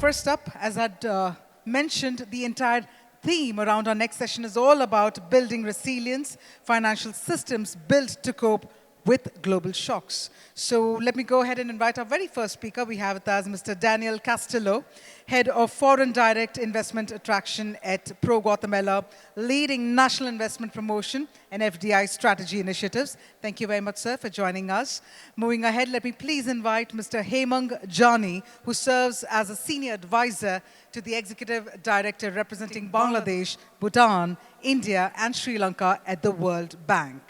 First up, as I'd mentioned, the entire theme around our next session is all about building resilience, financial systems built to cope with global shocks. So let me go ahead and invite our very first speaker. We have with us Mr. Daniel Castillo, Head of Foreign Direct Investment Attraction at Pro Guatemala, leading national investment promotion and FDI strategy initiatives. Thank you very much, sir, for joining us. Moving ahead, let me please invite Mr. Hemang Jani, who serves as a senior advisor to the Executive Director representing Bangladesh, Bhutan, India, and Sri Lanka at the World Bank.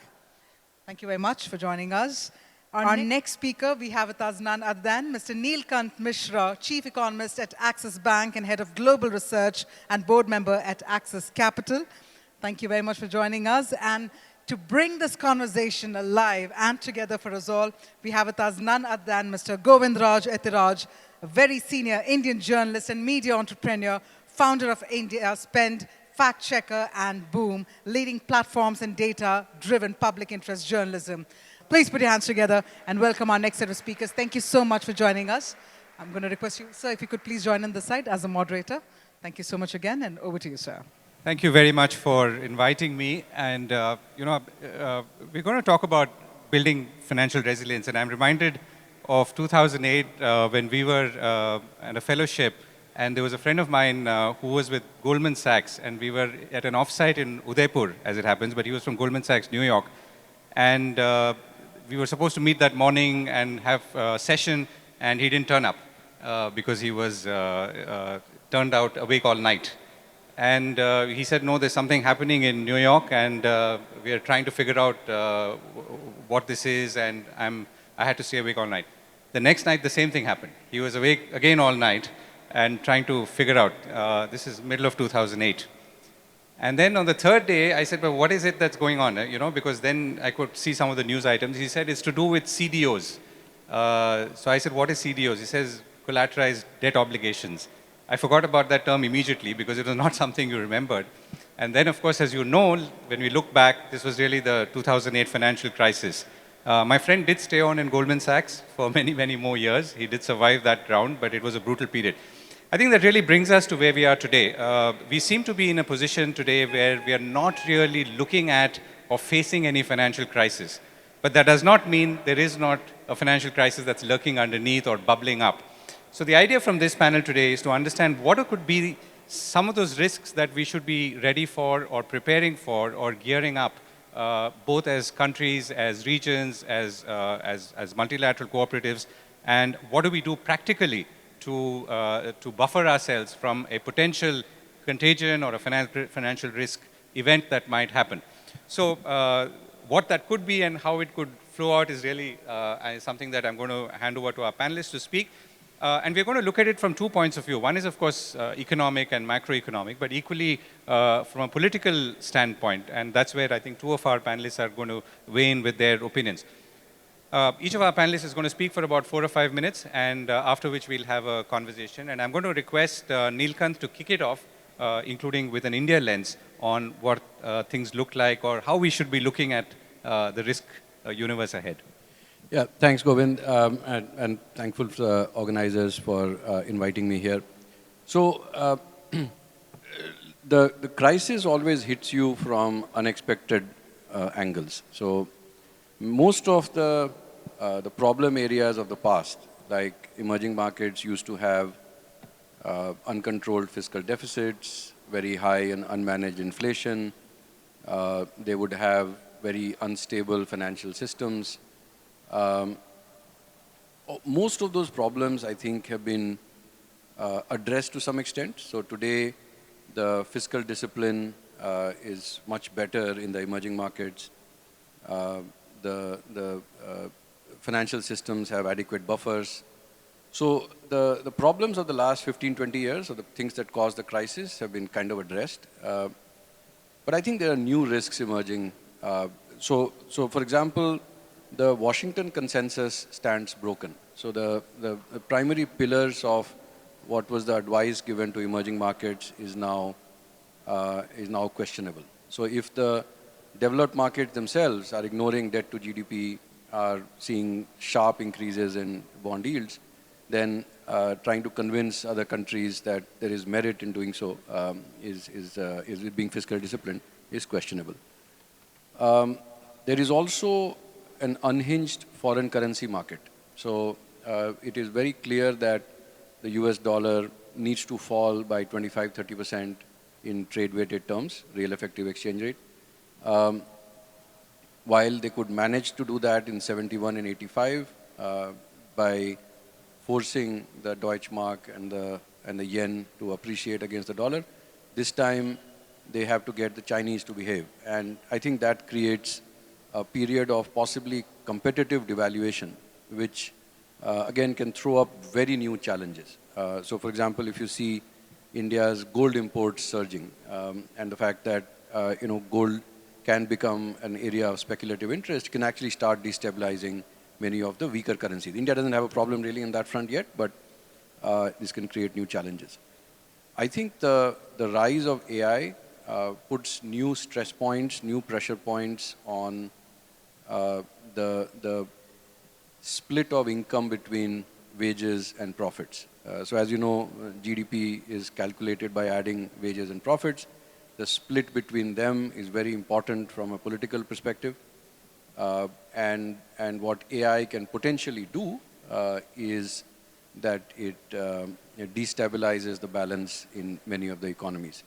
Thank you very much for joining us. Our next speaker, we have with us none other than Mr. Neelkant Mishra, Chief Economist at Axis Bank and Head of Global Research and Board Member at Axis Capital. Thank you very much for joining us. And to bring this conversation alive and together for us all, we have with us none other than Mr. Govindraj Etiraj, a very senior Indian journalist and media entrepreneur, founder of India Spend, Fact Checker, and Boom, leading platforms and data-driven public interest journalism. Please put your hands together and welcome our next set of speakers. Thank you so much for joining us. I'm going to request you, sir, if you could please join on the side as a moderator. Thank you so much again, and over to you, sir. Thank you very much for inviting me. And, we're going to talk about building financial resilience. And I'm reminded of 2008 when we were at a fellowship. And there was a friend of mine who was with Goldman Sachs, and we were at an offsite in Udaipur, as it happens, but he was from Goldman Sachs, New York. And we were supposed to meet that morning and have a session, and he didn't turn up because he was turned out awake all night. And he said, no, there's something happening in New York, and we are trying to figure out what this is, and I had to stay awake all night. The next night, the same thing happened. He was awake again all night and trying to figure out. This is middle of 2008. And then on the third day, I said, well, what is it that's going on? Because then I could see some of the news items. He said, it's to do with CDOs. So I said, what is CDOs? He says, collateralized debt obligations. I forgot about that term immediately because it was not something you remembered. And then, of course, as you know, when we look back, this was really the 2008 financial crisis. My friend did stay on in Goldman Sachs for many, many more years. He did survive that round, but it was a brutal period. I think that really brings us to where we are today. We seem to be in a position today where we are not really looking at or facing any financial crisis. But that does not mean there is not a financial crisis that's lurking underneath or bubbling up. So the idea from this panel today is to understand what could be some of those risks that we should be ready for or preparing for or gearing up, both as countries, as regions, as multilateral cooperatives, and what do we do practically to buffer ourselves from a potential contagion or a financial risk event that might happen. So what that could be and how it could flow out is really something that I'm going to hand over to our panelists to speak. And we're going to look at it from 2 points of view. One is, of course, economic and macroeconomic, but equally from a political standpoint. And that's where I think 2 of our panelists are going to weigh in with their opinions. Each of our panelists is going to speak for about 4 or 5 minutes, and after which we'll have a conversation. And I'm going to request Neelkant to kick it off, including with an India lens on what things look like or how we should be looking at the risk universe ahead. Yeah, thanks, Govind, and thankful to the organizers for inviting me here. So the crisis always hits you from unexpected angles. So most of the problem areas of the past, like emerging markets used to have uncontrolled fiscal deficits, very high and unmanaged inflation. They would have very unstable financial systems. Most of those problems, I think, have been addressed to some extent. So today, the fiscal discipline is much better in the emerging markets. The financial systems have adequate buffers. So the problems of the last 15, 20 years, or the things that caused the crisis, have been kind of addressed. But I think there are new risks emerging. So for example, the Washington consensus stands broken. So the primary pillars of what was the advice given to emerging markets is now questionable. So if the developed markets themselves are ignoring debt to GDP are seeing sharp increases in bond yields, then trying to convince other countries that there is merit in doing so is being fiscally disciplined is questionable. There is also an unhinged foreign currency market. So it is very clear that the US dollar needs to fall by 25-30% in trade-weighted terms, real effective exchange rate. While they could manage to do that in 71 and 85 by forcing the Deutschmark and the yen to appreciate against the dollar, this time they have to get the Chinese to behave. And I think that creates a period of possibly competitive devaluation, which again can throw up very new challenges. So for example, if you see India's gold imports surging and the fact that gold can become an area of speculative interest, can actually start destabilizing many of the weaker currencies. India doesn't have a problem really in that front yet, but this can create new challenges. I think the rise of AI puts new stress points, new pressure points on the split of income between wages and profits. So as you know, GDP is calculated by adding wages and profits. The split between them is very important from a political perspective. And what AI can potentially do is that it destabilizes the balance in many of the economies.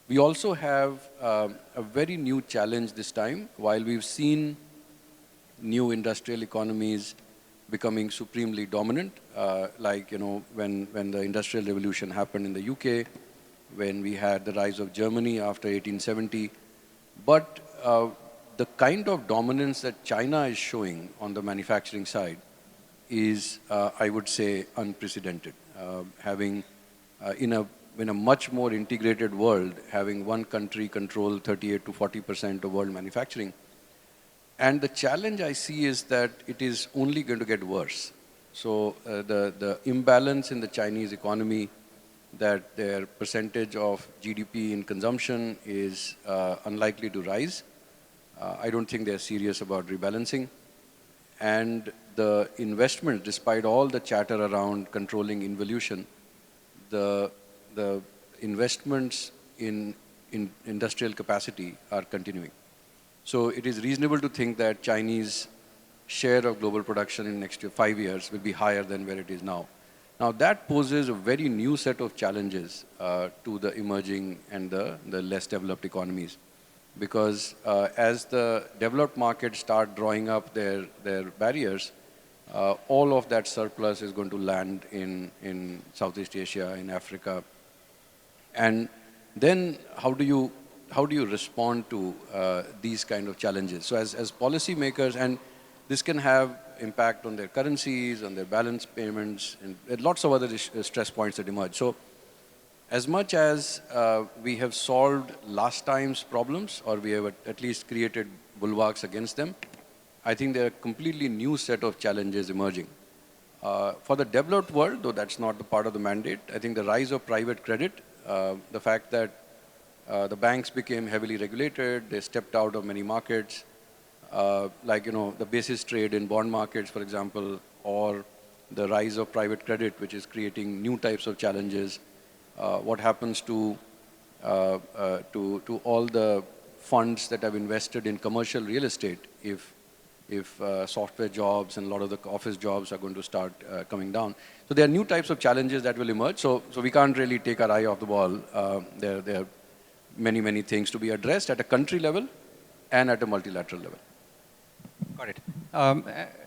We also have a very new challenge this time. While we've seen new industrial economies becoming supremely dominant, like when the Industrial Revolution happened in the UK, when we had the rise of Germany after 1870. But the kind of dominance that China is showing on the manufacturing side is, I would say, unprecedented. Having, in a much more integrated world, having one country control 38 to 40% of world manufacturing. And the challenge I see is that it is only going to get worse. So the imbalance in the Chinese economy, that their percentage of GDP in consumption is unlikely to rise. I don't think they're serious about rebalancing. And the investment, despite all the chatter around controlling involution, the investments in industrial capacity are continuing. So it is reasonable to think that Chinese share of global production in the next 5 years will be higher than where it is now. Now that poses a very new set of challenges to the emerging and the less developed economies. Because as the developed markets start drawing up their barriers, all of that surplus is going to land in Southeast Asia, in Africa. And then how do you respond to these kind of challenges? So as policymakers, and this can have impact on their currencies, on their balance payments, and lots of other stress points that emerge. So as much as we have solved last time's problems, or we have at least created bulwarks against them, I think there are a completely new set of challenges emerging. For the developed world, though that's not the part of the mandate, I think the rise of private credit, the fact that the banks became heavily regulated, they stepped out of many markets, like the basis trade in bond markets, for example, or the rise of private credit, which is creating new types of challenges. What happens to all the funds that have invested in commercial real estate if software jobs and a lot of the office jobs are going to start coming down. So there are new types of challenges that will emerge. So we can't really take our eye off the ball. There are many things to be addressed at a country level and at a multilateral level. Got it.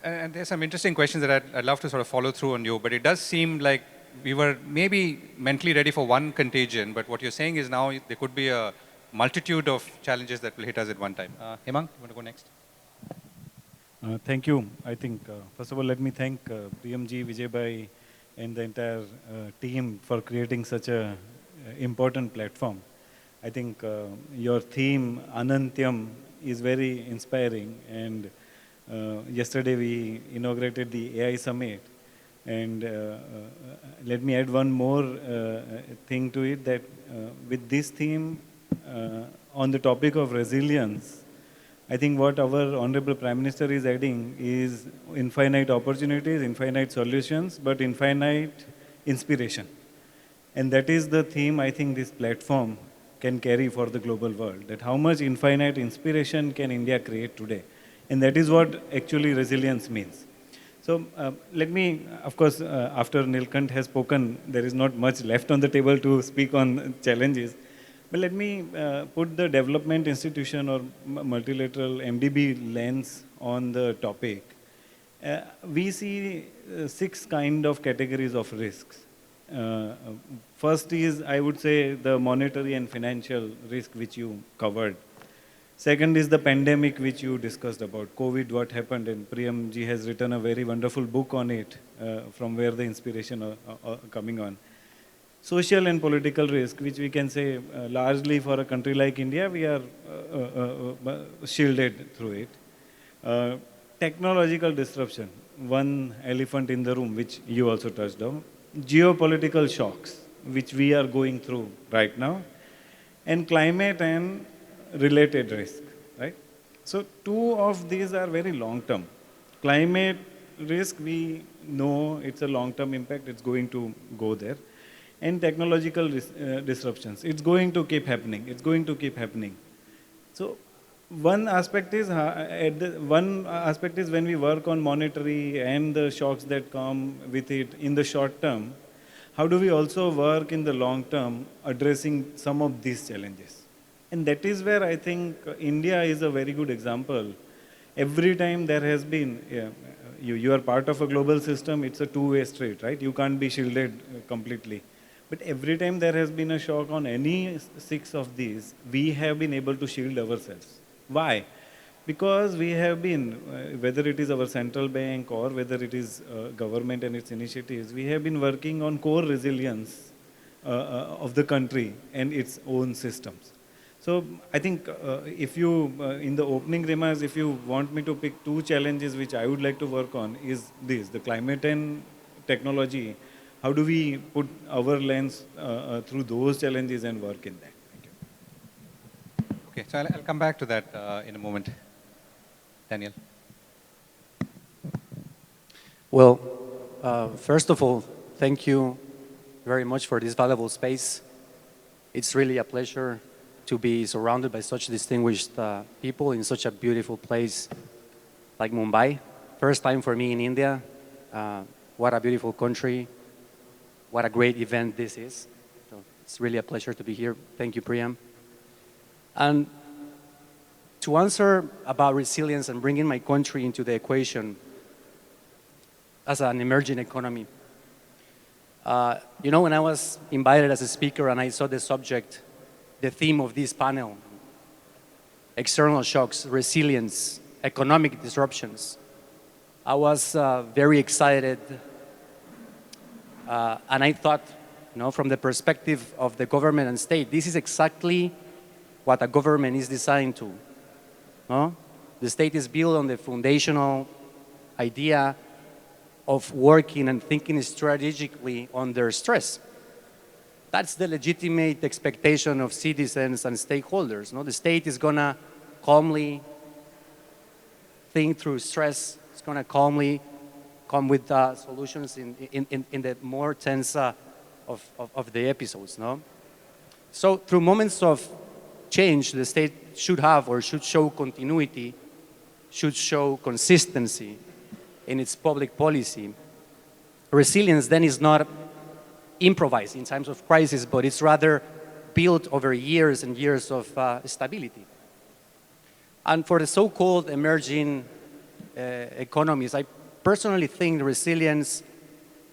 And there's some interesting questions that I'd love to sort of follow through on you, but it does seem like we were maybe mentally ready for one contagion, but what you're saying is now there could be a multitude of challenges that will hit us at one time. Hemang, you want to go next? Thank you. I think, first of all, let me thank Priyamji, Vijay, and the entire team for creating such a important platform. I think your theme, Anantyam, is very inspiring. And yesterday we inaugurated the AI Summit. And let me add one more thing to it, that with this theme on the topic of resilience, I think what our Honorable Prime Minister is adding is infinite opportunities, infinite solutions, but infinite inspiration. And that is the theme I think this platform can carry for the global world, that how much infinite inspiration can India create today? And that is what actually resilience means. So let me, of course, after Nilkant has spoken, there is not much left on the table to speak on challenges. But let me put the development institution or multilateral MDB lens on the topic. We see 6 kind of categories of risks. First is, I would say, the monetary and financial risk which you covered. Second is the pandemic which you discussed about, COVID, what happened, and Priyam ji has written a very wonderful book on it, from where the inspiration are coming on. Social and political risk, which we can say largely for a country like India, we are shielded through it. Technological disruption, one elephant in the room, which you also touched on. Geopolitical shocks, which we are going through right now. And climate and related risk, right? So 2 of these are very long-term. Climate risk, we know it's a long-term impact, it's going to go there. And technological disruptions, it's going to keep happening, it's going to keep happening. So one aspect is when we work on monetary and the shocks that come with it in the short term, how do we also work in the long term addressing some of these challenges? And that is where I think India is a very good example. Every time there has been, you are part of a global system, it's a two-way street, right? You can't be shielded completely. But every time there has been a shock on any 6 of these, we have been able to shield ourselves. Why? Because we have been, whether it is our central bank or whether it is government and its initiatives, we have been working on core resilience of the country and its own systems. So I think if you, in the opening remarks, if you want me to pick 2 challenges which I would like to work on is this, the climate and technology. How do we put our lens through those challenges and work in that? Thank you. Okay, so I'll come back to that in a moment. Daniel. Well, first of all, thank you very much for this valuable space. It's really a pleasure to be surrounded by such distinguished people in such a beautiful place like Mumbai. First time for me in India. What a beautiful country. What a great event this is. So it's really a pleasure to be here. Thank you, Priyam. And to answer about resilience and bringing my country into the equation as an emerging economy, you know, when I was invited as a speaker and I saw the subject, the theme of this panel, external shocks, resilience, economic disruptions, I was very excited. And I thought, you know, from the perspective of the government and state, this is exactly what a government is designed to. No? The state is built on the foundational idea of working and thinking strategically under stress. That's the legitimate expectation of citizens and stakeholders. No? The state is going to calmly think through stress. It's going to calmly come with solutions in the more tense of the episodes. No? So through moments of change, the state should have or should show continuity, should show consistency in its public policy. Resilience then is not improvised in times of crisis, but it's rather built over years and years of stability. And for the so-called emerging economies, I personally think resilience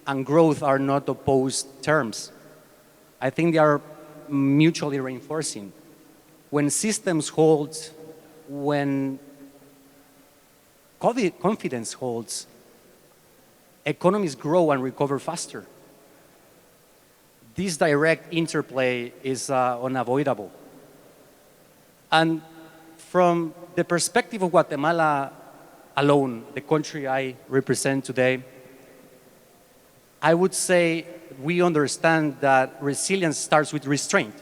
and growth are not opposed terms. I think they are mutually reinforcing. When systems hold, when confidence holds, economies grow and recover faster. This direct interplay is unavoidable. And from the perspective of Guatemala alone, the country I represent today, I would say we understand that resilience starts with restraint,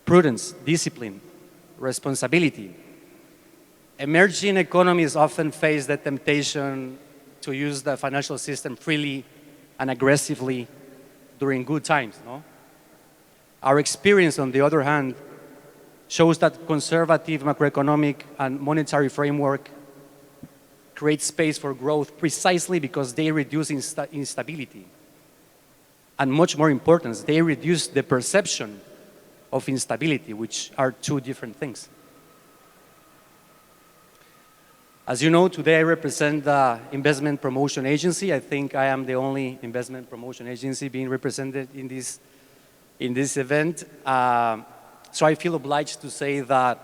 prudence, discipline, responsibility. emerging economies often face the temptation to use the financial system freely and aggressively during good times, no? Our experience, on the other hand, shows that conservative macroeconomic and monetary framework create space for growth precisely because they reduce instability. And much more important, they reduce the perception of instability, which are two different things. As you know, today I represent the Investment Promotion Agency. I think I am the only investment promotion agency being represented in this event. So I feel obliged to say that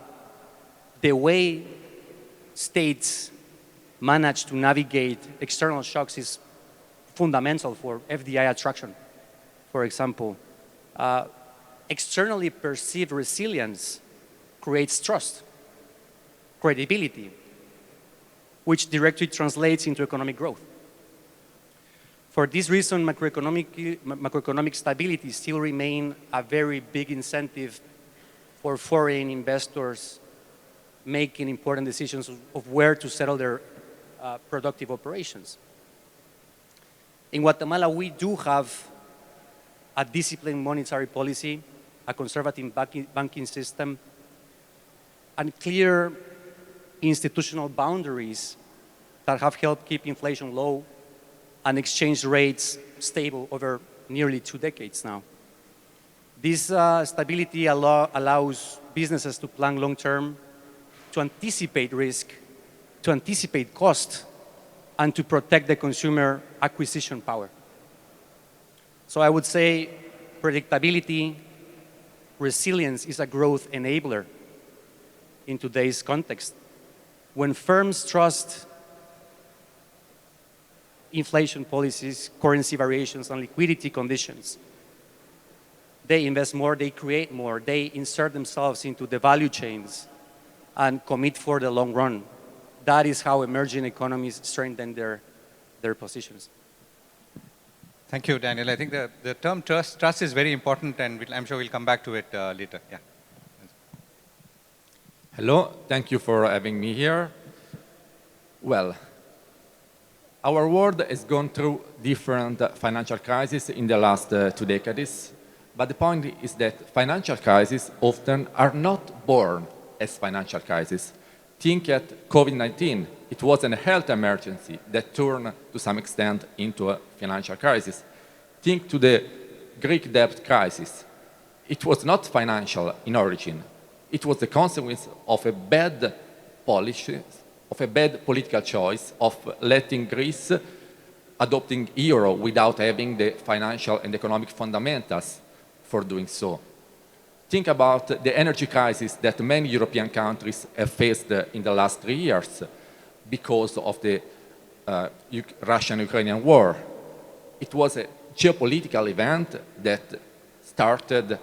the way states manage to navigate external shocks is fundamental for FDI attraction. For example, externally perceived resilience creates trust, credibility, which directly translates into economic growth. For this reason, macroeconomic stability still remains a very big incentive for foreign investors making important decisions of where to settle their productive operations. In Guatemala, we do have a disciplined monetary policy, a conservative banking system, and clear institutional boundaries that have helped keep inflation low and exchange rates stable over nearly 2 decades now. This stability allows businesses to plan long-term, to anticipate risk, to anticipate cost, and to protect the consumer acquisition power. So I would say predictability, resilience is a growth enabler in today's context. When firms trust inflation policies, currency variations, and liquidity conditions, they invest more, they create more, they insert themselves into the value chains and commit for the long run. That is how emerging economies strengthen their positions. Thank you, Daniel. I think the term trust is very important, and I'm sure we'll come back to it later. Yeah. Hello, thank you for having me here. Well, our world has gone through different financial crises in the last 2 decades, but the point is that financial crises often are not born as financial crises. Think at COVID-19. It was a health emergency that turned to some extent into a financial crisis. Think to the Greek debt crisis. It was not financial in origin. It was the consequence of a bad policy, of a bad political choice of letting Greece adopting euro without having the financial and economic fundamentals for doing so. Think about the energy crisis that many European countries have faced in the last 3 years because of the Russian-Ukrainian war. It was a geopolitical event that started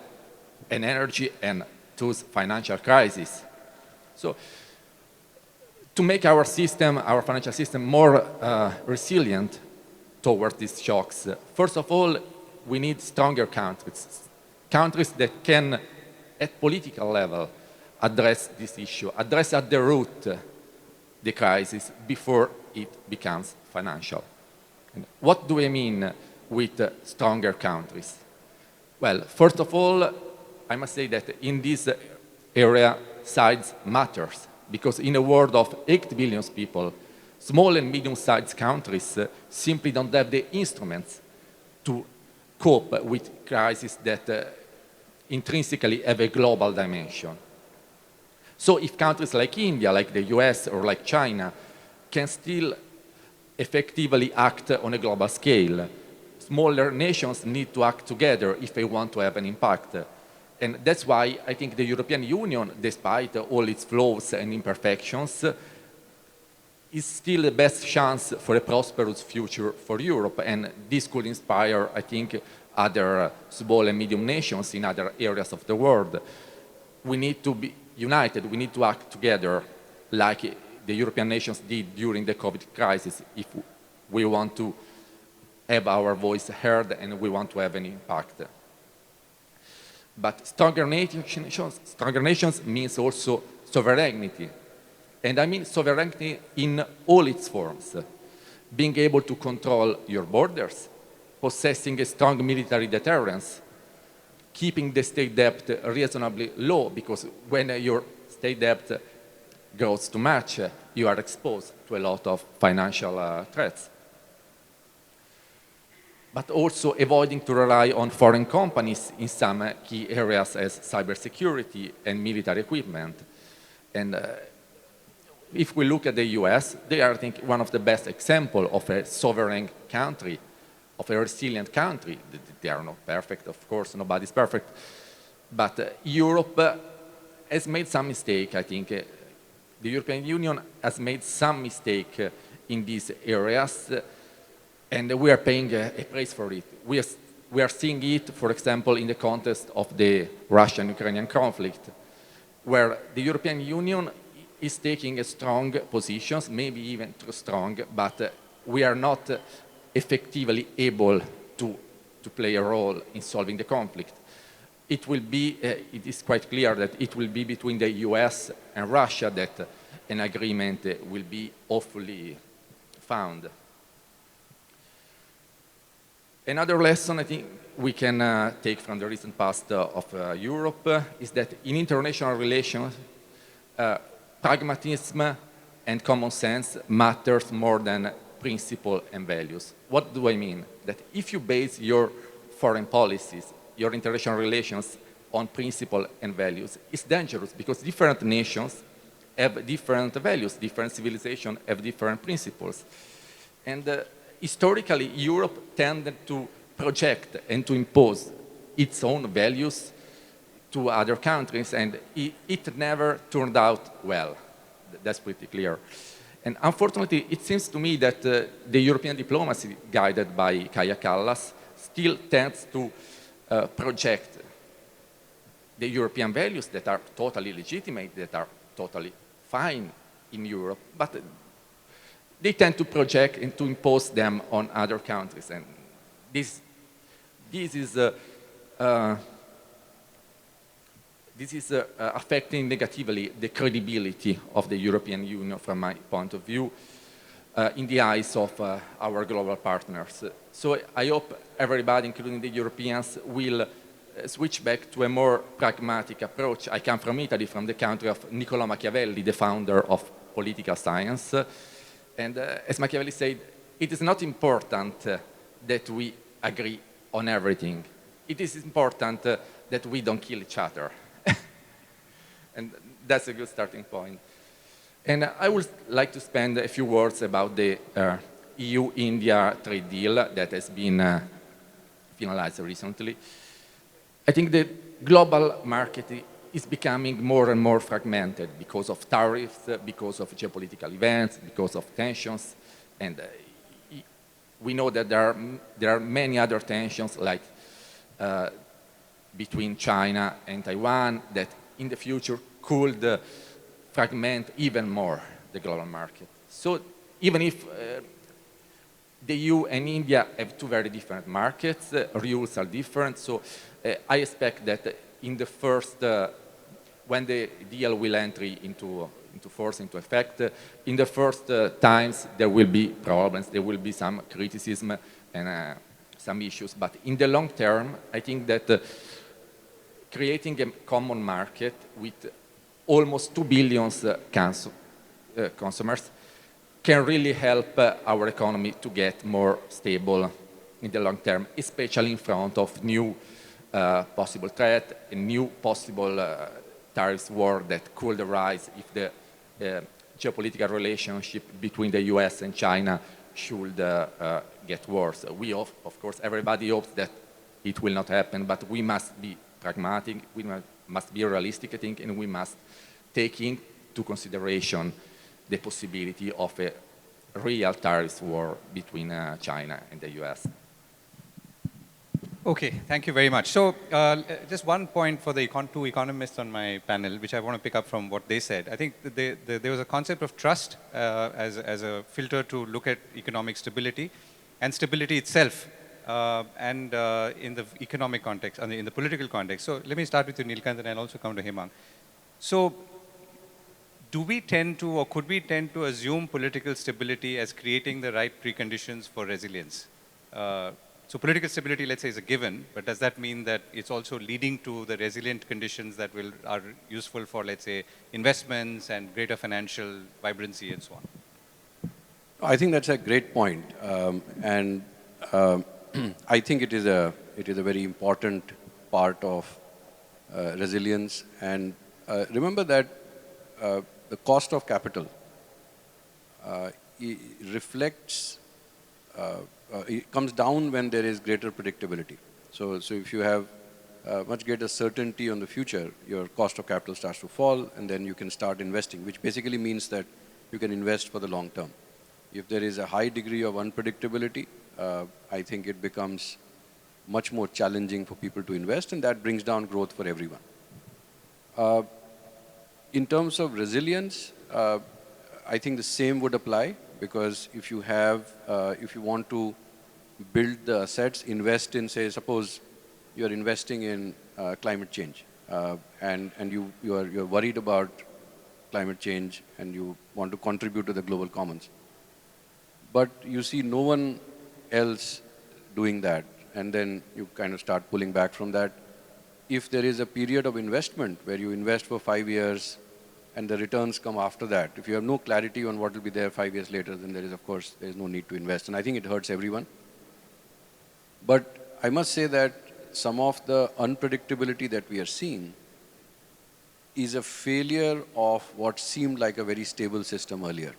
an energy and thus financial crisis. So, to make our system, our financial system, more resilient towards these shocks, first of all, we need stronger countries. Countries that can, at political level, address this issue, address at the root the crisis before it becomes financial. And what do I mean with stronger countries? Well, first of all, I must say that in this area, size matters, because in a world of 8 billion people, small and medium-sized countries simply don't have the instruments to cope with crises that intrinsically have a global dimension. So if countries like India, like the US, or like China can still effectively act on a global scale, smaller nations need to act together if they want to have an impact. And that's why I think the European Union, despite all its flaws and imperfections, is still the best chance for a prosperous future for Europe. And this could inspire, I think, other small and medium nations in other areas of the world. We need to be united, we need to act together like the European nations did during the COVID crisis if we want to have our voice heard and we want to have an impact. But stronger nations means also sovereignty. And I mean sovereignty in all its forms. Being able to control your borders, possessing a strong military deterrence, keeping the state debt reasonably low, because when your state debt grows too much, you are exposed to a lot of financial threats. But also avoiding to rely on foreign companies in some key areas as cybersecurity and military equipment. And if we look at the US, they are, I think, one of the best examples of a sovereign country, of a resilient country. They are not perfect, of course, nobody's perfect. But Europe has made some mistake, I think. The European Union has made some mistake in these areas, and we are paying a price for it. We are seeing it, for example, in the context of the Russian-Ukrainian conflict, where the European Union is taking a strong positions, maybe even too strong, but we are not effectively able to play a role in solving the conflict. It will be, it is quite clear that it will be between the US and Russia that an agreement will be hopefully found. Another lesson I think we can take from the recent past of Europe is that in international relations, pragmatism and common sense matters more than principle and values. What do I mean? That if you base your foreign policies, your international relations on principle and values, it's dangerous because different nations have different values, different civilizations have different principles. And historically, Europe tended to project and to impose its own values to other countries, and it never turned out well. That's pretty clear. And unfortunately, it seems to me that the European diplomacy guided by Kaja Kallas still tends to project the European values that are totally legitimate, that are totally fine in Europe, but they tend to project and to impose them on other countries. And this is affecting negatively the credibility of the European Union from my point of view in the eyes of our global partners. So I hope everybody, including the Europeans, will switch back to a more pragmatic approach. I come from Italy, from the country of Niccolò Machiavelli, the founder of political science. And as Machiavelli said, it is not important that we agree on everything. It is important that we don't kill each other. And that's a good starting point. And I would like to spend a few words about the EU-India trade deal that has been finalized recently. I think the global market is becoming more and more fragmented because of tariffs, because of geopolitical events, because of tensions. And we know that there are many other tensions, like between China and Taiwan, that in the future could fragment even more the global market. So even if the EU and India have two very different markets, rules are different, so I expect that in the first, when the deal will enter into force, into effect, in the first times there will be problems, there will be some criticism and some issues, but in the long term, I think that creating a common market with almost 2 billion consumers can really help our economy to get more stable in the long term, especially in front of new possible threat, a new possible tariffs war that could arise if the geopolitical relationship between the US and China should get worse. We, of course, everybody hopes that it will not happen, but we must be pragmatic, we must be realistic, I think, and we must take into consideration the possibility of a real tariffs war between China and the US. Okay, thank you very much. So just one point for the two economists on my panel, which I want to pick up from what they said. I think there was a concept of trust as a filter to look at economic stability and stability itself and in the economic context, in the political context. So let me start with you, Nilkant, and I'll also come to Hemang. So do we tend to, or could we tend to assume political stability as creating the right preconditions for resilience? So political stability, let's say, is a given, but does that mean that it's also leading to the resilient conditions that are useful for, let's say, investments and greater financial vibrancy and so on? I think that's a great point. And I think it is a very important part of resilience. And remember that the cost of capital reflects, it comes down when there is greater predictability. So if you have much greater certainty on the future, your cost of capital starts to fall, and then you can start investing, which basically means that you can invest for the long term. If there is a high degree of unpredictability, I think it becomes much more challenging for people to invest, and that brings down growth for everyone. In terms of resilience, I think the same would apply, because if you want to build the assets, invest in, say, suppose you're investing in climate change, and you're worried about climate change and you want to contribute to the global commons. But you see no one else doing that, and then you kind of start pulling back from that. If there is a period of investment where you invest for 5 years and the returns come after that, if you have no clarity on what will be there 5 years later, then there is no need to invest. And I think it hurts everyone. But I must say that some of the unpredictability that we are seeing is a failure of what seemed like a very stable system earlier.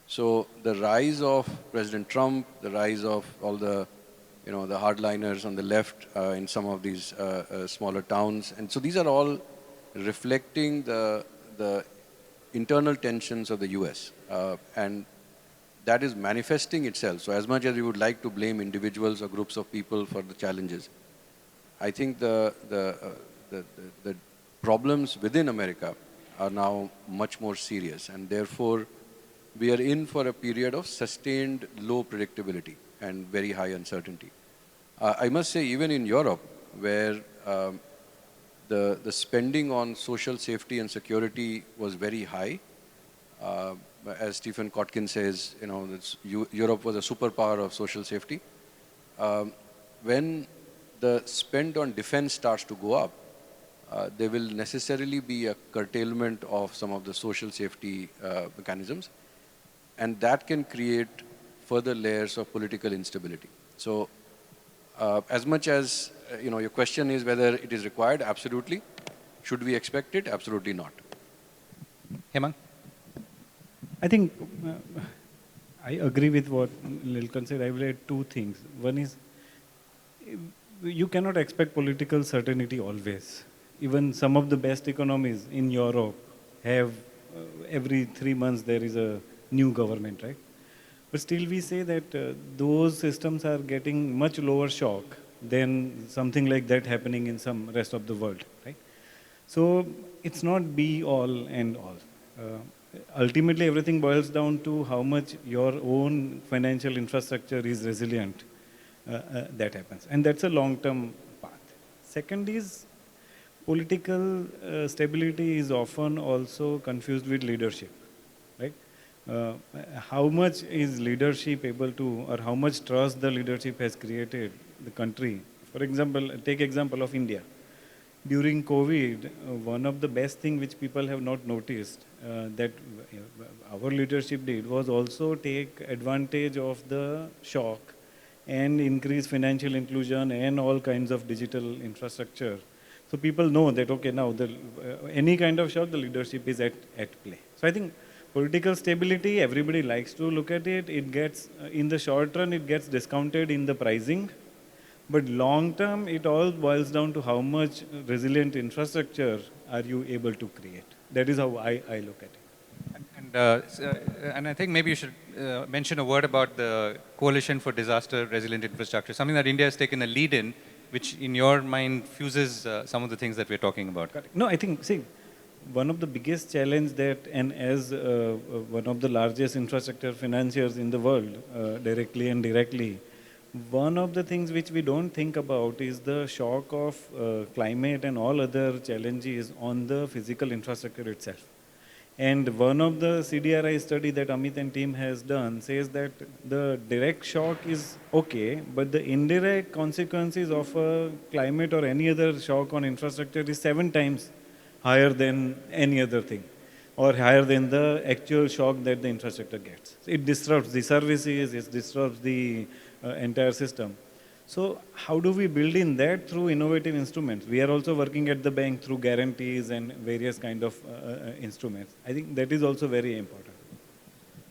So the rise of President Trump, the rise of all the the hardliners on the left in some of these smaller towns. And so these are all reflecting the internal tensions of the US. And that is manifesting itself. So as much as we would like to blame individuals or groups of people for the challenges, I think the problems within America are now much more serious. And therefore, we are in for a period of sustained low predictability and very high uncertainty. I must say, even in Europe, where the spending on social safety and security was very high, as Stephen Kotkin says, Europe was a superpower of social safety. When the spend on defense starts to go up, there will necessarily be a curtailment of some of the social safety mechanisms, and that can create further layers of political instability. So as much as your question is whether it is required, absolutely. Should we expect it? Absolutely not. Hemang? I think I agree with what Lilkan said. I will add two things. One is, you cannot expect political certainty always. Even some of the best economies in Europe have every 3 months there is a new government, right? But still we say that those systems are getting much lower shock than something like that happening in some rest of the world, right? So it's not be all and all. Ultimately, everything boils down to how much your own financial infrastructure is resilient. That happens. And that's a long-term path. Second is, political stability is often also confused with leadership, right? How much is leadership able to, or how much trust the leadership has created the country? For example, take example of India. During COVID, one of the best things which people have not noticed that our leadership did was also take advantage of the shock and increase financial inclusion and all kinds of digital infrastructure. So people know that, okay, now any kind of shock, the leadership is at play. So I think political stability, everybody likes to look at it. It gets, in the short run, it gets discounted in the pricing. But long term, it all boils down to how much resilient infrastructure are you able to create. That is how I look at it. And I think maybe you should mention a word about the Coalition for Disaster Resilient Infrastructure, something that India has taken a lead in, which in your mind fuses some of the things that we're talking about. Correct. No, I think, see, one of the biggest challenge that, and as one of the largest infrastructure financiers in the world, directly and indirectly, one of the things which we don't think about is the shock of climate and all other challenges on the physical infrastructure itself. And one of the CDRI study that Amit and team has done says that the direct shock is okay, but the indirect consequences of a climate or any other shock on infrastructure is 7 times higher than any other thing, or higher than the actual shock that the infrastructure gets. It disrupts the services, it disrupts the entire system. So how do we build in that through innovative instruments? We are also working at the bank through guarantees and various kind of instruments. I think that is also very important.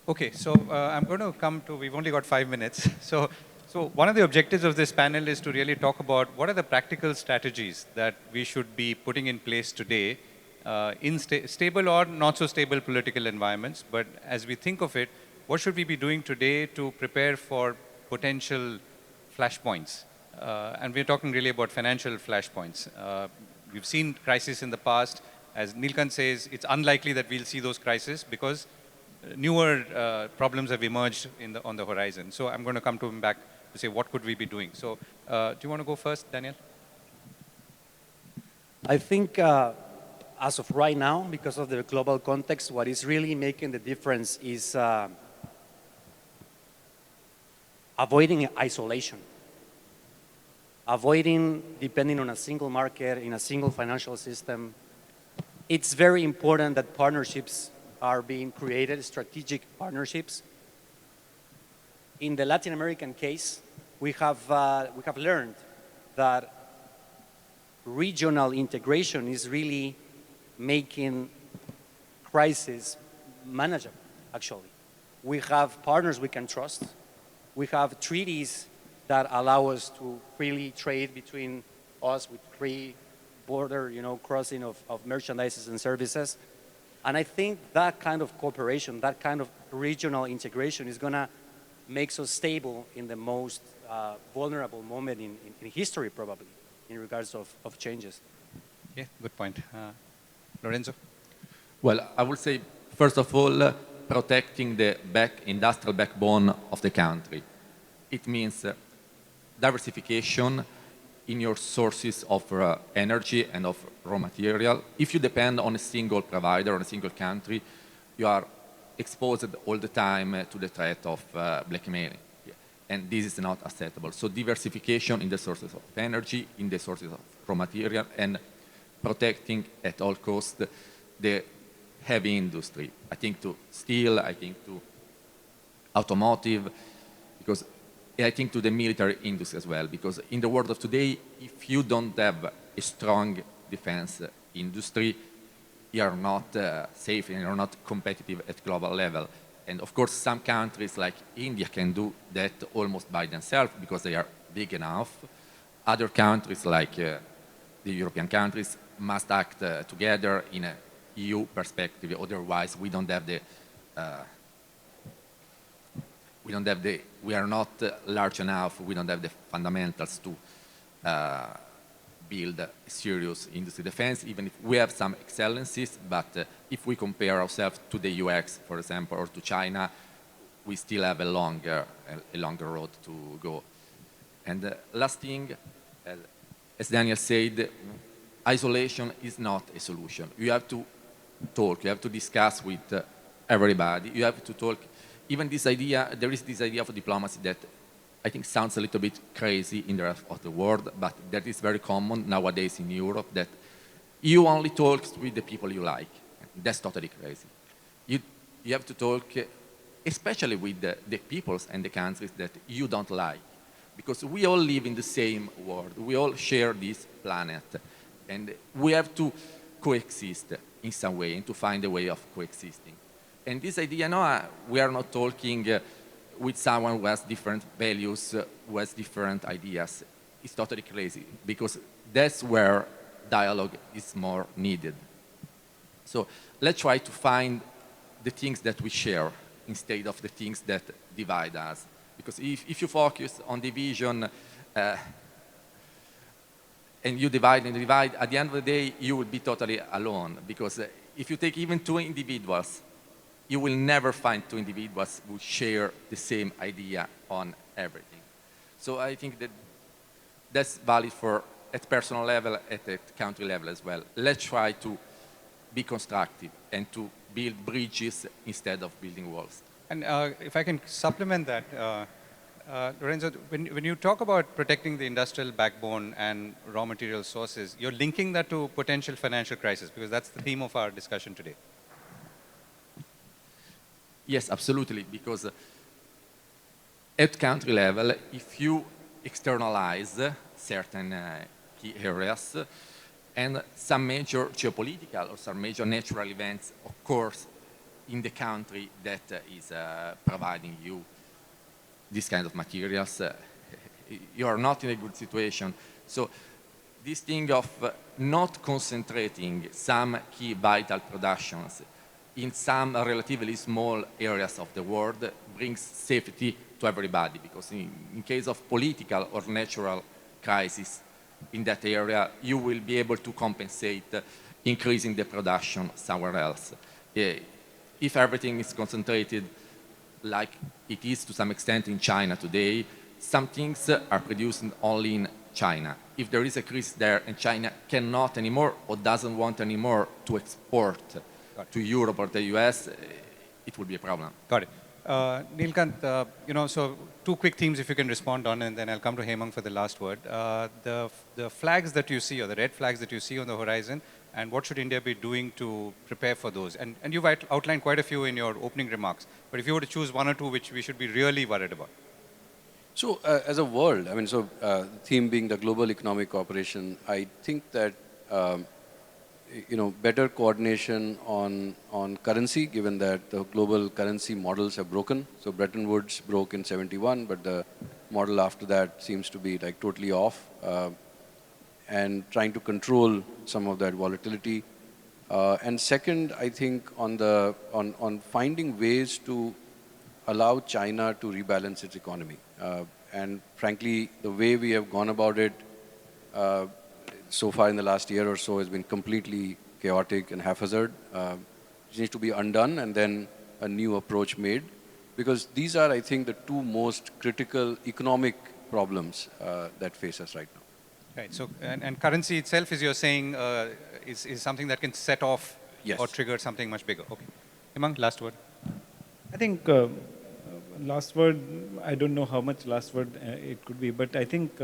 Okay, so I'm going to come to, we've only got 5 minutes. So one of the objectives of this panel is to really talk about what are the practical strategies that we should be putting in place today in stable or not so stable political environments. But as we think of it, what should we be doing today to prepare for potential flashpoints? And we're talking really about financial flashpoints. We've seen crises in the past. As Nilkant says, it's unlikely that we'll see those crises because newer problems have emerged on the horizon. So I'm going to come to him back to say, what could we be doing? So do you want to go first, Daniel? I think as of right now, because of the global context, what is really making the difference is avoiding isolation, avoiding depending on a single market, in a single financial system. It's very important that partnerships are being created, strategic partnerships. In the Latin American case, we have learned that regional integration is really making crisis manageable, actually. We have partners we can trust. We have treaties that allow us to freely trade between us with free border, crossing of merchandises and services. And I think that kind of cooperation, that kind of regional integration is going to make us stable in the most vulnerable moment in history, probably, in regards of changes. Yeah, good point. Lorenzo? Well, I would say, first of all, protecting the industrial backbone of the country. It means diversification in your sources of energy and of raw material. If you depend on a single provider, on a single country, you are exposed all the time to the threat of blackmailing. And this is not acceptable. So diversification in the sources of energy, in the sources of raw material, and protecting at all costs the heavy industry. I think to steel, I think to automotive, because I think to the military industry as well, because in the world of today, if you don't have a strong defense industry, you are not safe and you're not competitive at global level. And of course, some countries like India can do that almost by themselves because they are big enough. Other countries like the European countries must act together in an EU perspective, otherwise we don't have the we are not large enough, we don't have the fundamentals to build a serious industry defense, even if we have some excellencies, but if we compare ourselves to the US, for example, or to China, we still have a longer road to go. And last thing, as Daniel said, isolation is not a solution. You have to talk, you have to discuss with everybody, you have to talk. Even this idea, there is this idea of diplomacy that I think sounds a little bit crazy in the rest of the world, but that is very common nowadays in Europe, that you only talk with the people you like. That's totally crazy. You have to talk, especially with the peoples and the countries that you don't like, because we all live in the same world. We all share this planet, and we have to coexist in some way and to find a way of coexisting. And this idea, no, we are not talking with someone who has different values, who has different ideas. It's totally crazy, because that's where dialogue is more needed. So let's try to find the things that we share instead of the things that divide us. Because if you focus on division and you divide and divide, at the end of the day, you will be totally alone. Because if you take even two individuals, you will never find two individuals who share the same idea on everything. So I think that that's valid for at personal level, at country level as well. Let's try to be constructive and to build bridges instead of building walls. And if I can supplement that, Lorenzo, when you talk about protecting the industrial backbone and raw material sources, you're linking that to potential financial crisis, because that's the theme of our discussion today. Yes, absolutely, because at country level, if you externalize certain key areas and some major geopolitical or some major natural events occurs in the country that is providing you this kind of materials, you are not in a good situation. So this thing of not concentrating some key vital productions in some relatively small areas of the world brings safety to everybody, because in case of political or natural crisis in that area, you will be able to compensate increasing the production somewhere else. If everything is concentrated like it is to some extent in China today, some things are produced only in China. If there is a crisis there and China cannot anymore or doesn't want anymore to export to Europe or the US, it would be a problem. Got it. Neelkant, so two quick themes if you can respond on, and then I'll come to Hemang for the last word. The flags that you see, or the red flags that you see on the horizon, and what should India be doing to prepare for those? And you've outlined quite a few in your opening remarks, but if you were to choose one or two which we should be really worried about. So as a world, the theme being the global economic cooperation, I think that better coordination on currency, given that the global currency models have broken. So Bretton Woods broke in '71, but the model after that seems to be like totally off, and trying to control some of that volatility. And second, I think on finding ways to allow China to rebalance its economy. And frankly, the way we have gone about it so far in the last year or so has been completely chaotic and haphazard. It needs to be undone and then a new approach made, because these are, I think, the two most critical economic problems that face us right now. Right. So, and currency itself, as you're saying, is something that can set off or trigger something much bigger. Okay. Hemang, last word. I think last word, I don't know how much last word it could be, but I think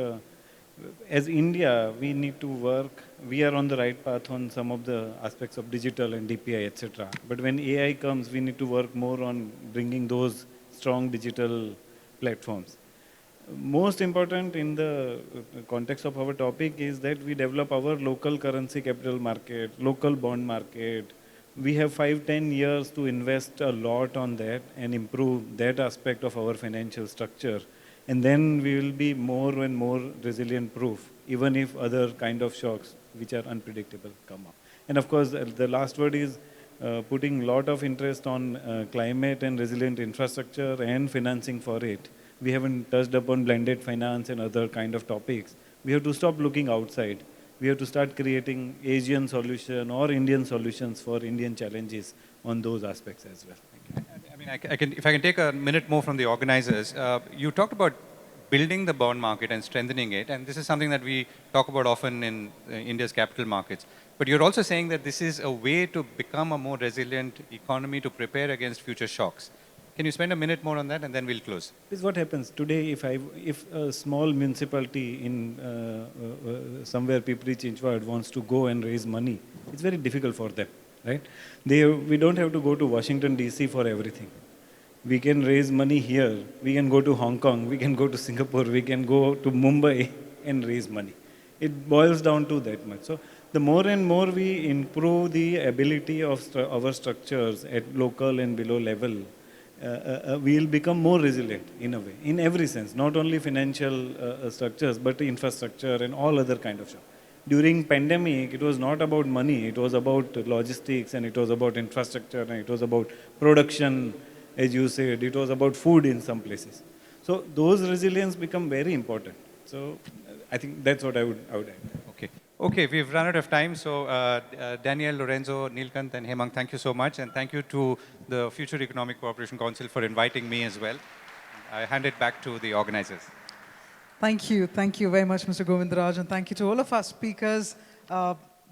as India, we need to work. We are on the right path on some of the aspects of digital and DPI, etc. But when AI comes, we need to work more on bringing those strong digital platforms. Most important in the context of our topic is that we develop our local currency capital market, local bond market. We have 5-10 years to invest a lot on that and improve that aspect of our financial structure. And then we will be more and more resilient proof, even if other kind of shocks, which are unpredictable, come up. And of course, the last word is putting a lot of interest on climate and resilient infrastructure and financing for it. We haven't touched upon blended finance and other kind of topics. We have to stop looking outside. We have to start creating Asian solution or Indian solutions for Indian challenges on those aspects as well. If I can take a minute more from the organizers, you talked about building the bond market and strengthening it, and this is something that we talk about often in India's capital markets. But you're also saying that this is a way to become a more resilient economy to prepare against future shocks. Can you spend a minute more on that, and then we'll close? This is what happens today. If a small municipality in somewhere Pimpri-Chinchwad wants to go and raise money, it's very difficult for them. Right? We don't have to go to Washington, DC for everything. We can raise money here. We can go to Hong Kong. We can go to Singapore. We can go to Mumbai and raise money. It boils down to that much. So the more and more we improve the ability of our structures at local and below level, we will become more resilient in a way, in every sense, not only financial structures, but infrastructure and all other kind of stuff. During pandemic, it was not about money, it was about logistics, and it was about infrastructure, and it was about production, as you said, it was about food in some places. So those resilience become very important. So I think that's what I would add. Okay, we've run out of time. So Daniel, Lorenzo, Neelkant, and Hemang, thank you so much. And thank you to the Future Economic Cooperation Council for inviting me as well. I hand it back to the organizers. Thank you very much, Mr. Govindaraj, and thank you to all of our speakers.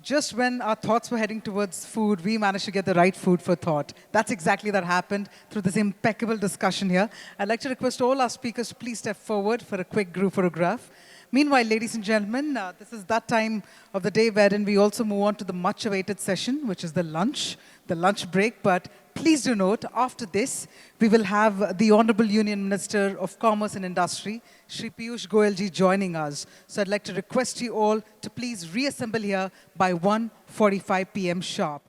just when our thoughts were heading towards food, we managed to get the right food for thought. That's exactly that happened through this impeccable discussion here. I'd like to request all our speakers to please step forward for a quick group photograph. Meanwhile, ladies and gentlemen, this is that time of the day wherein we also move on to the much-awaited session, which is the lunch break. But please do note, after this, we will have the Honorable Union Minister of Commerce and Industry, Shri Piyush Goyalji, joining us. So I'd like to request you all to please reassemble here by 1:45 p.m. sharp.